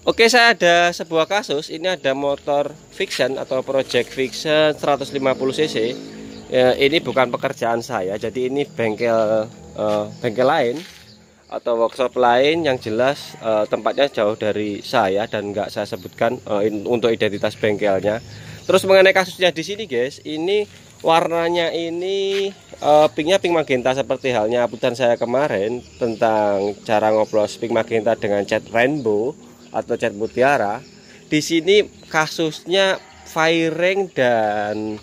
Oke, saya ada sebuah kasus. Ini ada motor Vixion atau Project Vixion 150 cc. Ya, ini bukan pekerjaan saya, jadi ini bengkel lain atau workshop lain yang jelas tempatnya jauh dari saya dan nggak saya sebutkan untuk identitas bengkelnya. Terus mengenai kasusnya di sini, guys, ini warnanya ini pinknya pink magenta seperti halnya uploadan saya kemarin tentang cara ngoplos pink magenta dengan cat rainbow atau cat mutiara. Di sini kasusnya fairing dan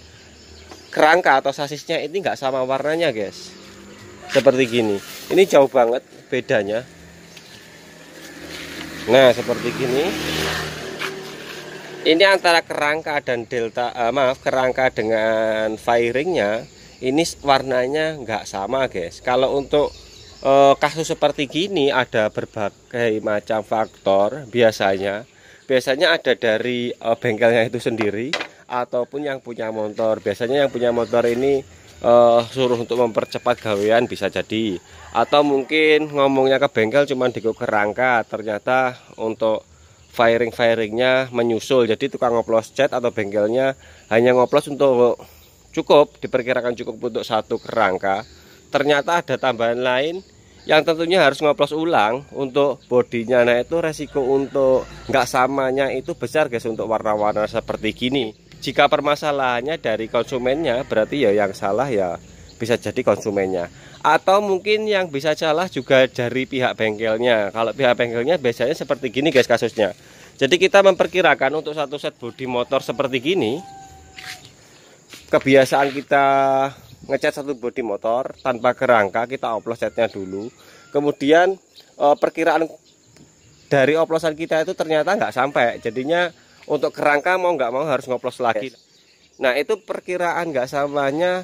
kerangka atau sasisnya ini nggak sama warnanya, guys. Seperti gini. Ini jauh banget bedanya. Nah, seperti gini. Ini antara kerangka dan kerangka dengan fairingnya ini warnanya nggak sama, guys. Kalau untuk kasus seperti gini ada berbagai macam faktor. Biasanya ada dari bengkelnya itu sendiri ataupun yang punya motor. Biasanya yang punya motor ini suruh untuk mempercepat gawean bisa jadi, atau mungkin ngomongnya ke bengkel cuman dikuk kerangka, ternyata untuk fairingnya menyusul. Jadi tukang ngoplos cat atau bengkelnya hanya ngoplos untuk diperkirakan cukup untuk satu kerangka, ternyata ada tambahan lain yang tentunya harus ngoplos ulang untuk bodinya. Nah, itu resiko untuk nggak samanya itu besar, guys, untuk warna-warna seperti gini. Jika permasalahannya dari konsumennya, berarti ya yang salah ya bisa jadi konsumennya, atau mungkin yang bisa salah juga dari pihak bengkelnya. Kalau pihak bengkelnya biasanya seperti gini, guys, kasusnya. Jadi kita memperkirakan untuk satu set bodi motor seperti gini, kebiasaan kita ngecat satu bodi motor tanpa kerangka, kita oplos catnya dulu, kemudian perkiraan dari oplosan kita itu ternyata nggak sampai, jadinya untuk kerangka mau nggak mau harus ngoplos lagi. Nah, itu perkiraan nggak samanya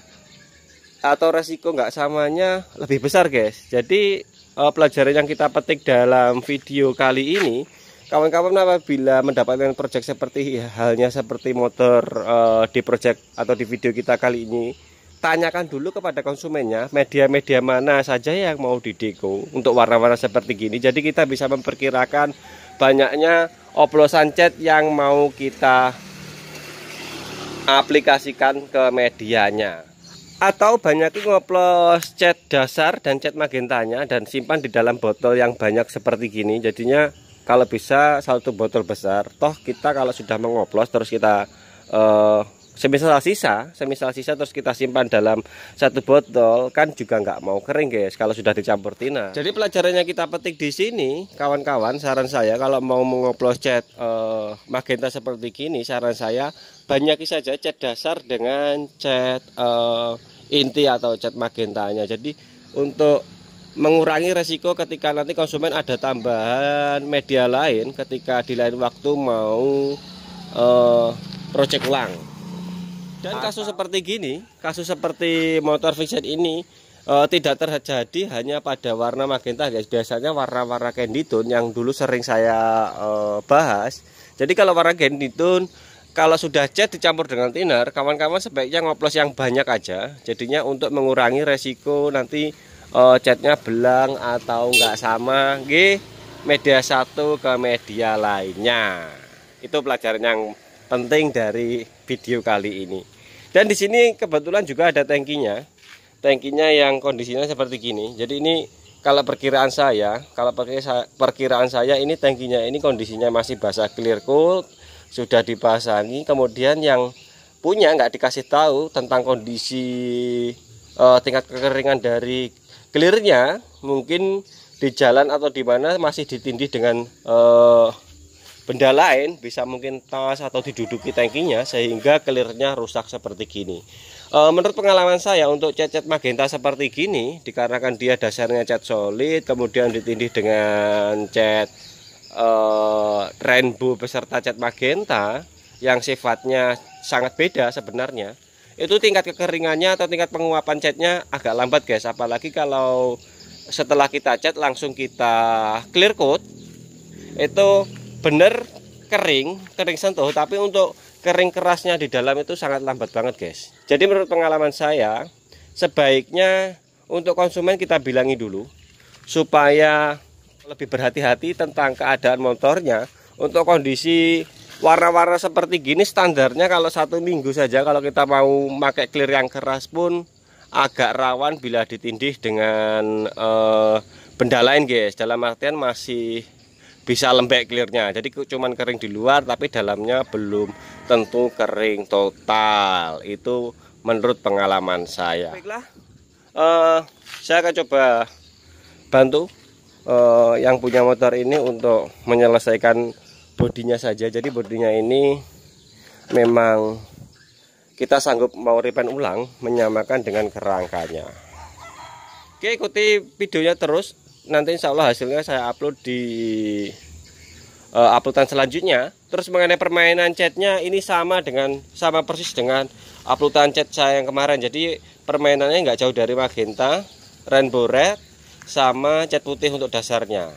atau resiko nggak samanya lebih besar, guys. Jadi pelajaran yang kita petik dalam video kali ini, kawan-kawan apabila mendapatkan project seperti halnya seperti motor di project atau di video kita kali ini, tanyakan dulu kepada konsumennya media-media mana saja yang mau dideko untuk warna-warna seperti gini. Jadi kita bisa memperkirakan banyaknya oplosan cat yang mau kita aplikasikan ke medianya. Atau banyak ngoplos cat dasar dan cat magentanya dan simpan di dalam botol yang banyak seperti gini. Jadinya kalau bisa satu botol besar. Toh kita kalau sudah mengoplos terus kita semisal sisa terus kita simpan dalam satu botol, kan juga nggak mau kering, guys, kalau sudah dicampur tina. Jadi pelajarannya kita petik di sini, kawan-kawan, saran saya kalau mau mengoplos cat magenta seperti gini, saran saya banyaki saja cat dasar dengan cat inti atau cat magentanya. Jadi untuk mengurangi resiko ketika nanti konsumen ada tambahan media lain ketika di lain waktu mau project ulang. Dan kasus seperti gini, kasus seperti motor Vixion ini tidak terjadi hanya pada warna magenta, guys. Biasanya warna-warna candy tone yang dulu sering saya bahas. Jadi kalau warna candy tone, kalau sudah cat dicampur dengan thinner, kawan-kawan sebaiknya ngoplos yang banyak aja. Jadinya untuk mengurangi resiko nanti catnya belang atau nggak sama, media satu ke media lainnya. Itu pelajaran yang penting dari video kali ini. Dan di sini kebetulan juga ada tangkinya yang kondisinya seperti gini. Jadi ini kalau perkiraan saya ini tangkinya ini kondisinya masih basah clear coat, sudah dipasangi. Kemudian yang punya nggak dikasih tahu tentang kondisi tingkat kekeringan dari clearnya, mungkin di jalan atau di mana masih ditindih dengan benda lain, bisa mungkin tas atau diduduki tangkinya sehingga clearnya rusak seperti gini. Menurut pengalaman saya untuk cat magenta seperti gini, dikarenakan dia dasarnya cat solid kemudian ditindih dengan cat rainbow beserta cat magenta yang sifatnya sangat beda sebenarnya, itu tingkat kekeringannya atau tingkat penguapan catnya agak lambat, guys. Apalagi kalau setelah kita cat langsung kita clear coat, itu bener kering sentuh, tapi untuk kering kerasnya di dalam itu sangat lambat banget, guys. Jadi menurut pengalaman saya, sebaiknya untuk konsumen kita bilangi dulu supaya lebih berhati-hati tentang keadaan motornya untuk kondisi warna-warna seperti gini standarnya kalau 1 minggu saja. Kalau kita mau pakai clear yang keras pun agak rawan bila ditindih dengan benda lain guys. Dalam artian masih bisa lembek clearnya. Jadi cuman kering di luar tapi dalamnya belum tentu kering total. Itu menurut pengalaman saya. Baiklah, saya akan coba bantu yang punya motor ini untuk menyelesaikan bodinya saja. Jadi bodinya ini memang kita sanggup mau repaint ulang, menyamakan dengan kerangkanya. Oke, ikuti videonya terus. Nanti insya Allah hasilnya saya upload di uploadan selanjutnya. Terus mengenai permainan catnya ini sama persis dengan uploadan cat saya yang kemarin. Jadi permainannya nggak jauh dari magenta, rainbow red, sama cat putih untuk dasarnya.